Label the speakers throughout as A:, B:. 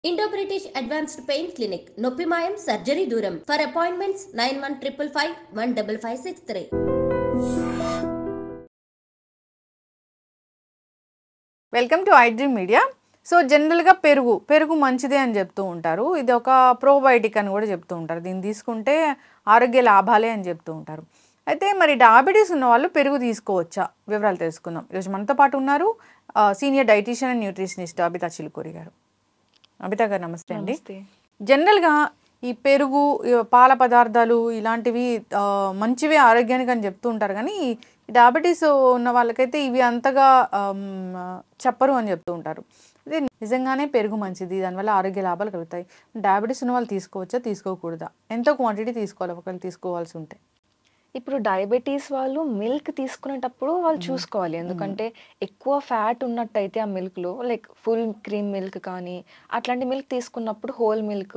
A: Indo British advanced pain clinic నొప్పి మాయం surgery దూరం for appointments 9155515563.
B: Welcome to iDream media. So జనరల్గా పెరుగు మంచిదే అని చెప్తూ ఉంటారు. ఇది ఒక ప్రోబయోటిక్ అని కూడా చెప్తూ ఉంటారు. దీన్ని తీసుకుంటే ఆరోగ్య లాభాలే అని చెప్తూ ఉంటారు. అయితే మరి డయాబెటీస్ ఉన్న వాళ్ళు పెరుగు తీసుకోవచ్చా? వివరాలు తెలుసుకుందాం. ఈరోజు మనతో పాటు ఉన్నారు senior dietitian and nutritionist Abitha Chilukuri గారు. అబితా గారు నమస్తే అండి. జనరల్గా ఈ పెరుగు పాల పదార్థాలు ఇలాంటివి మంచివే ఆరోగ్యానికి అని చెప్తూ ఉంటారు, కానీ డయాబెటీస్ ఉన్న వాళ్ళకైతే ఇవి అంతగా చెప్పరు అని చెప్తూ ఉంటారు. అదే నిజంగానే పెరుగు మంచిది, దానివల్ల ఆరోగ్య లాభాలు కలుగుతాయి. డయాబెటీస్ ఉన్న వాళ్ళు తీసుకోవచ్చా, తీసుకోకూడదా? ఎంత క్వాంటిటీ తీసుకోవాలి ఒకవేళ తీసుకోవాల్సి ఉంటే?
C: ఇప్పుడు డయాబెటీస్ వాళ్ళు మిల్క్ తీసుకునేటప్పుడు వాళ్ళు చూసుకోవాలి. ఎందుకంటే ఎక్కువ ఫ్యాట్ ఉన్నట్టయితే ఆ మిల్క్లో లైక్ ఫుల్ క్రీమ్ మిల్క్ కానీ అట్లాంటి మిల్క్ తీసుకున్నప్పుడు హోల్ మిల్క్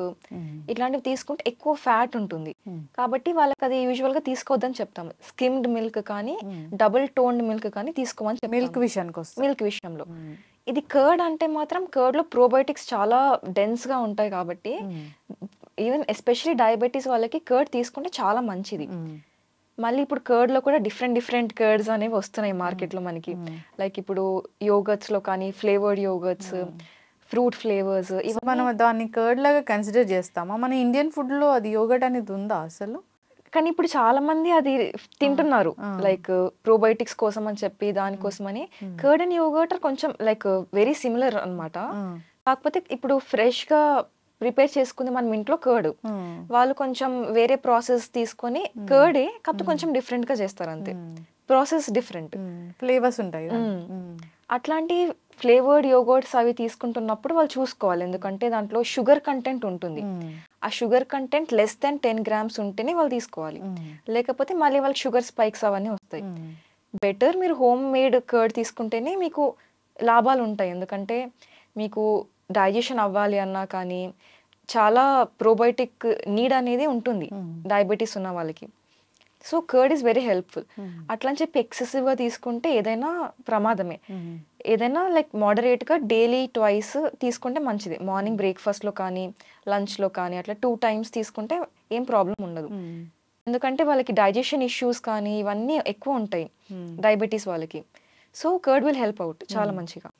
C: ఇట్లాంటివి తీసుకుంటే ఎక్కువ ఫ్యాట్ ఉంటుంది. కాబట్టి వాళ్ళకి అది యూజువల్గా తీసుకోవద్దని చెప్తాము. స్కిమ్డ్ మిల్క్ కానీ డబుల్ టోన్డ్ మిల్క్ కానీ తీసుకోమని చెప్తాము. మిల్క్ విషయంలో ఇది కర్డ్ అంటే మాత్రం కర్డ్లో ప్రోబయోటిక్స్ చాలా డెన్స్గా ఉంటాయి కాబట్టి ఈవెన్ ఎస్పెషలీ డయాబెటీస్ వాళ్ళకి కర్డ్ తీసుకుంటే చాలా మంచిది. మళ్ళీ ఇప్పుడు కర్డ్లో కూడా డిఫరెంట్ కర్డ్స్ అనేవి వస్తున్నాయి మార్కెట్లో మనకి. లైక్ ఇప్పుడు యోగర్ట్స్లో కానీ ఫ్లేవర్డ్ యోగర్ట్స్, ఫ్రూట్ ఫ్లేవర్స్,
B: ఇవి మనం దాన్ని కర్డ్ లాగా కన్సిడర్ చేస్తామా? మన ఇండియన్ ఫుడ్లో అది యోగర్ట్ అనేది ఉందా అసలు?
C: కానీ ఇప్పుడు చాలా మంది అది తింటున్నారు, లైక్ ప్రోబయోటిక్స్ కోసం అని చెప్పి దానికోసం అని. కర్డ్ అండ్ యోగర్ట్ కొంచెం లైక్ వెరీ సిమిలర్ అనమాట. కాకపోతే ఇప్పుడు ఫ్రెష్గా ప్రిపేర్ చేసుకుంది మనం ఇంట్లో కర్డ్, వాళ్ళు కొంచెం వేరే ప్రాసెస్ తీసుకొని కర్డే కాకపోతే కొంచెం డిఫరెంట్ గా చేస్తారు అంతే. ప్రాసెస్ డిఫరెంట్,
B: ఫ్లేవర్స్ ఉంటాయి.
C: అట్లాంటి ఫ్లేవర్డ్ యోగర్ట్స్ అవి తీసుకుంటున్నప్పుడు వాళ్ళు చూసుకోవాలి, ఎందుకంటే దాంట్లో షుగర్ కంటెంట్ ఉంటుంది. ఆ sugar content less than 10 grams ఉంటేనే వాళ్ళు తీసుకోవాలి, లేకపోతే మళ్ళీ వాళ్ళకి షుగర్ స్పైక్స్ అవన్నీ వస్తాయి. బెటర్ మీరు హోమ్ మేడ్ కర్డ్ తీసుకుంటేనే మీకు లాభాలు ఉంటాయి. ఎందుకంటే మీకు డైజెషన్ అవ్వాలి అన్నా కానీ చాలా ప్రోబయోటిక్ నీడ్ అనేది ఉంటుంది డయాబెటీస్ ఉన్న వాళ్ళకి. So curd is very helpful. అట్లా అని చెప్పి ఎక్సెసివ్గా తీసుకుంటే ఏదైనా ప్రమాదమే. ఏదైనా లైక్ మోడరేట్గా డైలీ ట్వైస్ తీసుకుంటే మంచిది. మార్నింగ్ బ్రేక్ఫాస్ట్లో కానీ లంచ్లో కానీ అట్లా 2 times తీసుకుంటే ఏం ప్రాబ్లం ఉండదు. ఎందుకంటే వాళ్ళకి డైజెషన్ ఇష్యూస్ కానీ ఇవన్నీ ఎక్కువ ఉంటాయి డయాబెటీస్ వాళ్ళకి. So curd will help out చాలా మంచిగా.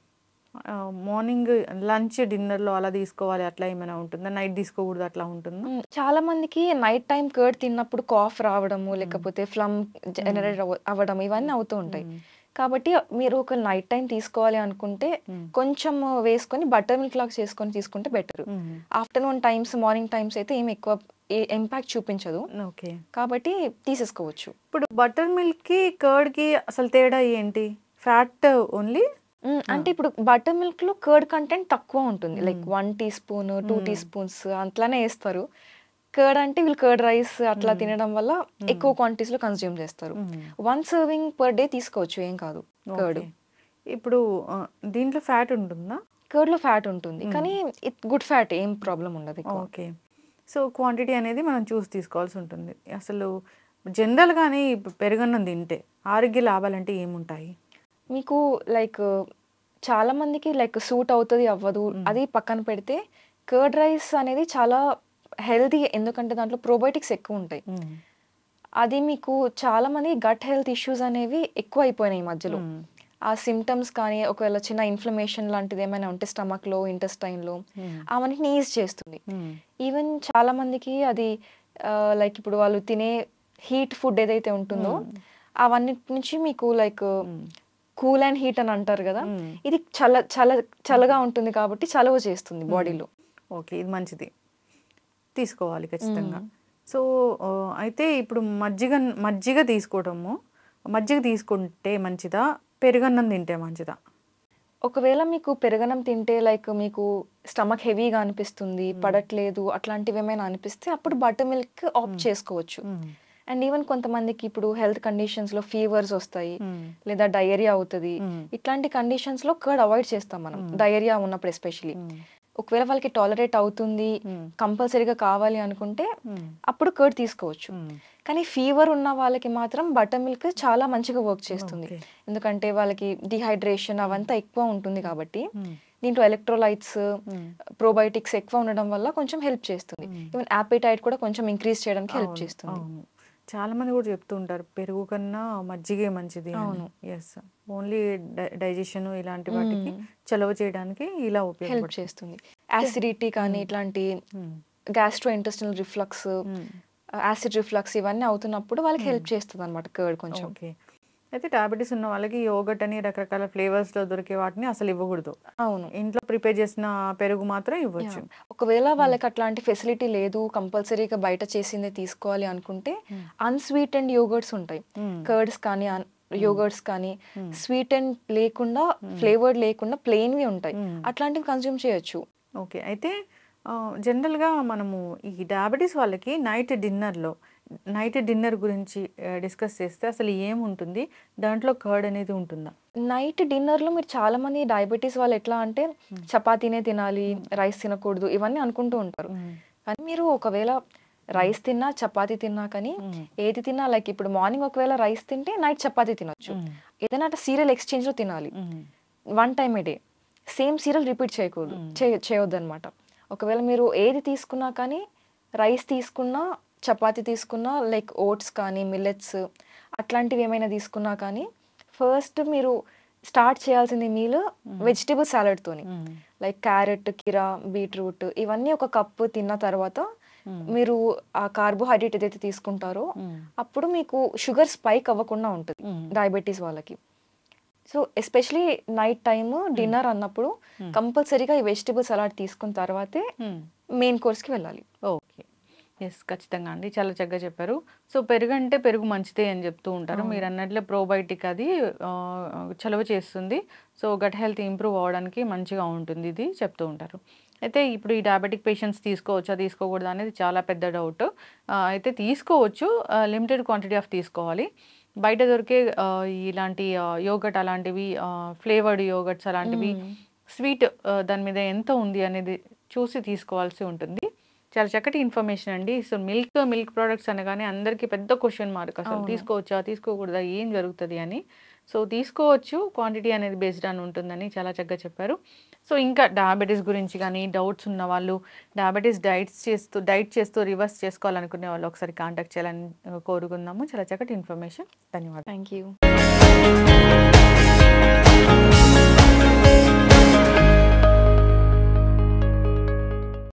B: మార్నింగ్ లంచ్ డిన్నర్లో అలా తీసుకోవాలి అట్లా ఏమైనా ఉంటుందా? నైట్ తీసుకోకూడదు అట్లా ఉంటుందా?
C: చాలా మందికి నైట్ టైం కర్డ్ తిన్నప్పుడు కాఫ్ రావడము, లేకపోతే ఫ్లమ్ జనరేట్ అవ్వడం ఇవన్నీ అవుతూ ఉంటాయి. కాబట్టి మీరు ఒక నైట్ టైం తీసుకోవాలి అనుకుంటే కొంచెం వేసుకొని బటర్ మిల్క్ లాగా చేసుకొని తీసుకుంటే better. Afternoon times morning times అయితే ఏమి ఎక్కువ ఇంపాక్ట్ చూపించదు, కాబట్టి తీసేసుకోవచ్చు.
B: ఇప్పుడు బటర్ మిల్క్ కి కర్డ్ కి అసలు తేడా ఏంటి? ఫ్యాట్ ఓన్లీ
C: అంటే ఇప్పుడు బటర్ మిల్క్ లో కర్డ్ కంటెంట్ తక్కువ ఉంటుంది, లైక్ 1 teaspoon 2 teaspoons అట్లానే వేస్తారు. కర్డ్ అంటే వీళ్ళు కర్డ్ రైస్ అట్లా తినడం వల్ల ఎక్కువ క్వాంటిటీస్ లో కన్స్యూమ్ చేస్తారు. 1 serving per day తీసుకోవచ్చు, ఏం కాదు. కర్డ్
B: ఇప్పుడు దీంట్లో ఫ్యాట్ ఉంటుందా?
C: కర్డ్ లో ఫ్యాట్ ఉంటుంది, కానీ గుడ్ ఫ్యాట్, ఏం ప్రాబ్లం ఉండదు.
B: ఓకే. సో క్వాంటిటీ అనేది మనం చూసి తీసుకోవాల్సి ఉంటుంది. అసలు జనరల్గానే పెరుగన్నం తింటే ఆరోగ్య లాభాలంటే ఏముంటాయి?
C: మీకు లైక్ చాలా మందికి లైక్ సూట్ అవుతుంది అవ్వదు అది పక్కన పెడితే, కర్డ్ రైస్ అనేది చాలా హెల్తీ, ఎందుకంటే దాంట్లో ప్రోబయోటిక్స్ ఎక్కువ ఉంటాయి. అది మీకు చాలా మంది గట్ హెల్త్ ఇష్యూస్ అనేవి ఎక్కువ అయిపోయినాయి ఈ మధ్యలో. ఆ సిమ్టమ్స్ కానీ ఒకవేళ చిన్న ఇన్ఫ్లమేషన్ లాంటిది ఏమైనా ఉంటే స్టమక్లో ఇంటెస్టైన్లో అవన్నీ ఈజ్ చేస్తుంది. ఈవెన్ చాలా మందికి అది లైక్ ఇప్పుడు వాళ్ళు తినే హీట్ ఫుడ్ ఏదైతే ఉంటుందో అవన్నిటి నుంచి మీకు లైక్ కూల్ అండ్ హీట్ అని అంటారు కదా, ఇది చల్లగా ఉంటుంది కాబట్టి చలవ చేస్తుంది బాడీలో.
B: ఓకే, ఇది తీసుకోవాలి ఖచ్చితంగా. సో అయితే ఇప్పుడు మజ్జిగ తీసుకుంటే మంచిదా, పెరుగన్నం తింటే మంచిదా?
C: ఒకవేళ మీకు పెరుగన్నం తింటే లైక్ మీకు స్టమక్ హెవీగా అనిపిస్తుంది, పడట్లేదు అట్లాంటివి ఏమైనా అనిపిస్తే అప్పుడు బటర్ మిల్క్ ఆప్ట్ చేసుకోవచ్చు. అండ్ ఈవెన్ కొంతమందికి ఇప్పుడు హెల్త్ కండిషన్స్లో ఫీవర్స్ వస్తాయి, లేదా డయేరియా అవుతుంది. ఇట్లాంటి కండిషన్స్లో కర్డ్ అవాయిడ్ చేస్తాం మనం, డయేరియా ఉన్నప్పుడు ఎస్పెషలీ. ఒకవేళ వాళ్ళకి టాలరేట్ అవుతుంది, కంపల్సరీగా కావాలి అనుకుంటే అప్పుడు కర్డ్ తీసుకోవచ్చు. కానీ ఫీవర్ ఉన్న వాళ్ళకి మాత్రం బటర్ మిల్క్ చాలా మంచిగా వర్క్ చేస్తుంది, ఎందుకంటే వాళ్ళకి డిహైడ్రేషన్ అవంతా ఎక్కువ ఉంటుంది కాబట్టి దీంట్లో ఎలక్ట్రోలైట్స్ ప్రోబయోటిక్స్ ఎక్కువ ఉండడం వల్ల కొంచెం హెల్ప్ చేస్తుంది. ఈవెన్ యాపిటైట్ కూడా కొంచెం ఇంక్రీజ్ చేయడానికి హెల్ప్ చేస్తుంది.
B: చాలా మంది కూడా చెప్తూ ఉంటారు పెరుగు కన్నా మజ్జిగే మంచిది. అవును, ఎస్, ఓన్లీ డైజెషన్ ఇలాంటి వాటికి చలవ చేయడానికి ఇలా
C: హెల్ప్ చేస్తుంది. యాసిడిటీ కానీ ఇట్లాంటి gastro intestinal reflux, acid reflux ఇవన్నీ అవుతున్నప్పుడు వాళ్ళకి హెల్ప్ చేస్తుంది అనమాట కర్డ్ కొంచెం.
B: ఓకే. అయితే డయాబెటీస్ ఉన్న వాళ్ళకి యోగట్ అని రకరకాల ఫ్లేవర్స్లో దొరికే వాటిని అసలు ఇవ్వకూడదు.
C: అవును,
B: ఇంట్లో ప్రిపేర్ చేసిన పెరుగు మాత్రం ఇవ్వచ్చు.
C: ఒకవేళ వాళ్ళకి అట్లాంటి ఫెసిలిటీ లేదు, కంపల్సరీగా బయట చేసిందే తీసుకోవాలి అనుకుంటే అన్స్వీటెండ్ యోగర్ట్స్ ఉంటాయి. కర్డ్స్ కానీ యోగర్ట్స్ కానీ స్వీట్ అండ్ లేకుండా ఫ్లేవర్డ్ లేకుండా ప్లెయిన్వి ఉంటాయి, అట్లాంటివి కన్జ్యూమ్ చేయొచ్చు.
B: ఓకే. అయితే జనరల్గా మనము ఈ డయాబెటీస్ వాళ్ళకి నైట్ డిన్నర్ గురించి డిస్కస్ చేస్తే అసలు ఏముంటుంది, దాంట్లో కర్డ్ అనేది ఉంటుందా?
C: నైట్ డిన్నర్లో మీరు చాలా మంది డయాబెటీస్ వాళ్ళు ఎట్లా అంటే చపాతీనే తినాలి, రైస్ తినకూడదు ఇవన్నీ అనుకుంటూ ఉంటారు. కానీ మీరు ఒకవేళ రైస్ తిన్నా చపాతీ తిన్నా కానీ ఏది తిన్నా, లైక్ ఇప్పుడు మార్నింగ్ ఒకవేళ రైస్ తింటే నైట్ చపాతీ తినొచ్చు. ఏదైనా అట్లా సీరియల్ ఎక్స్చేంజ్లో తినాలి, 1 time a day. Same serial repeat చేయొద్దు అనమాట. ఒకవేళ మీరు ఏది తీసుకున్నా కానీ, రైస్ తీసుకున్నా చపాతీ తీసుకున్నా, లైక్ ఓట్స్ కానీ మిల్లెట్స్ అట్లాంటివి ఏమైనా తీసుకున్నా కానీ, ఫస్ట్ మీరు స్టార్ట్ చేయాల్సింది మీల్ వెజిటేబుల్ సాలడ్తోని. లైక్ క్యారెట్, కీరా, బీట్రూట్ ఇవన్నీ ఒక కప్పు తిన్న తర్వాత మీరు ఆ కార్బోహైడ్రేట్ ఏదైతే తీసుకుంటారో అప్పుడు మీకు షుగర్ స్పైక్ అవ్వకుండా ఉంటుంది డయాబెటీస్ వాళ్ళకి. So especially night time dinner అన్నప్పుడు కంపల్సరీగా ఈ వెజిటేబుల్ సలాడ్ తీసుకున్న తర్వాతే మెయిన్ కోర్స్కి వెళ్ళాలి.
B: ఓకే, ఎస్, ఖచ్చితంగా అండి, చాలా చక్కగా చెప్పారు. సో పెరుగు అంటే పెరుగు మంచిదే అని చెప్తూ ఉంటారు. మీరు అన్నట్లే ప్రోబయోటిక్, అది చలవ చేస్తుంది. సో గట్ హెల్త్ ఇంప్రూవ్ అవ్వడానికి మంచిగా ఉంటుంది ఇది చెప్తూ ఉంటారు. అయితే ఇప్పుడు ఈ డయాబెటిక్ పేషెంట్స్ తీసుకోవచ్చా తీసుకోకూడదా అనేది చాలా పెద్ద డౌట్. అయితే తీసుకోవచ్చు, లిమిటెడ్ క్వాంటిటీ ఆఫ్ తీసుకోవాలి. బయట దొరికే ఇలాంటి యోగట్ అలాంటివి, ఫ్లేవర్డ్ యోగట్స్ అలాంటివి, స్వీట్ దాని మీద ఎంత ఉంది అనేది చూసి తీసుకోవాల్సి ఉంటుంది. చాలా చక్కటి ఇన్ఫర్మేషన్ అండి. సో మిల్క్ ప్రోడక్ట్స్ అనగానే అందరికీ పెద్ద క్వశ్చన్ మార్క్, అసలు తీసుకోవచ్చా తీసుకోకూడదా ఏం జరుగుతుంది అని. సో తీసుకోవచ్చు, క్వాంటిటీ అనేది బేస్డ్ అని ఉంటుందని చాలా చక్కగా చెప్పారు. సో ఇంకా డయాబెటీస్ గురించి కానీ డౌట్స్ ఉన్న వాళ్ళు, డయాబెటీస్ డైట్ చేస్తూ రివర్స్ చేసుకోవాలనుకునే వాళ్ళు ఒకసారి కాంటాక్ట్ చేయాలని కోరుకుందాము. చాలా చక్కటి ఇన్ఫర్మేషన్, ధన్యవాదాలు.
C: Thank you.